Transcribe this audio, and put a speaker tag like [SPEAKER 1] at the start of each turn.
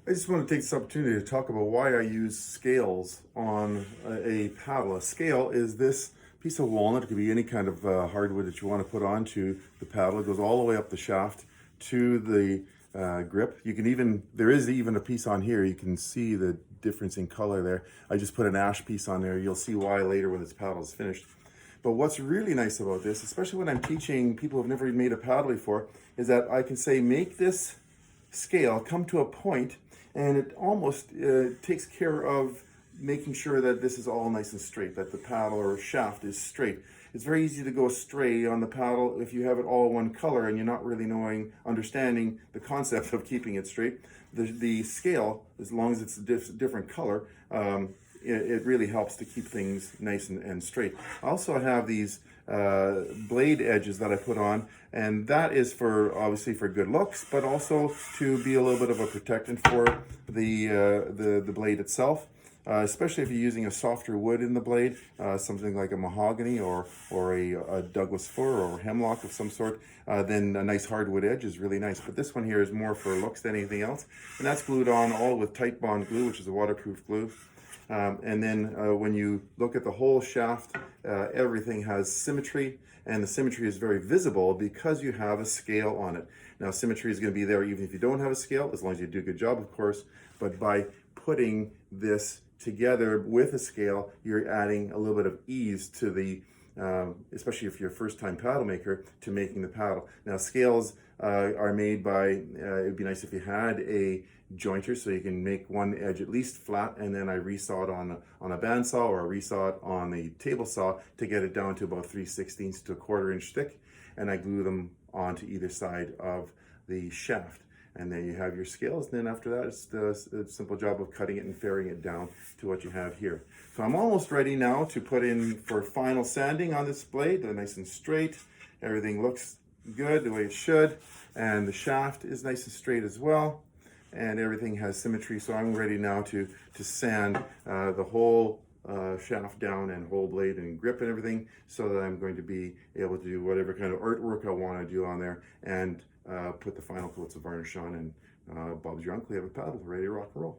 [SPEAKER 1] I just want to take this opportunity to talk about why I use scales on a paddle. A scale is this piece of walnut. It could be any kind of hardwood that you want to put onto the paddle. It goes all the way up the shaft to the grip. You can even, there is even a piece on here. You can see the difference in color there. I just put an ash piece on there. You'll see why later when this paddle is finished. But what's really nice about this, especially when I'm teaching people who've never made a paddle before, is that I can say, make this scale come to a point, and it almost takes care of making sure that this is all nice and straight, that the paddle or shaft is straight. It's very easy to go astray on the paddle if you have it all one color and you're not really understanding the concept of keeping it straight. The scale, as long as it's a different color, it really helps to keep things nice and straight. I also have these blade edges that I put on, and that is for obviously for good looks, but also to be a little bit of a protectant for the blade itself. Especially if you're using a softer wood in the blade, something like a mahogany or a Douglas fir or hemlock of some sort, then a nice hardwood edge is really nice. But this one here is more for looks than anything else, and that's glued on all with Titebond glue, which is a waterproof glue. And then when you look at the whole shaft, everything has symmetry, and the symmetry is very visible because you have a scale on it. Now, symmetry is going to be there even if you don't have a scale, as long as you do a good job, of course, but by putting this together with a scale, you're adding a little bit of ease to the, especially if you're a first-time paddle maker, to making the paddle. Now, scales are made by, it would be nice if you had a jointer so you can make one edge at least flat, and then I resaw it on a bandsaw, or I resaw it on a table saw to get it down to about 3/16 to a 1/4 inch thick, and I glue them onto either side of the shaft. And then you have your scales, and then after that it's the simple job of cutting it and ferrying it down to what you have here. So I'm almost ready now to put in for final sanding on this blade. They're nice and straight. Everything looks good the way it should, and the shaft is nice and straight as well, and everything has symmetry. So I'm ready now to sand the whole shaft down and whole blade and grip and everything, so that I'm going to be able to do whatever kind of artwork I want to do on there, and put the final coats of varnish on, and Bob's your uncle. You have a paddle ready to rock and roll.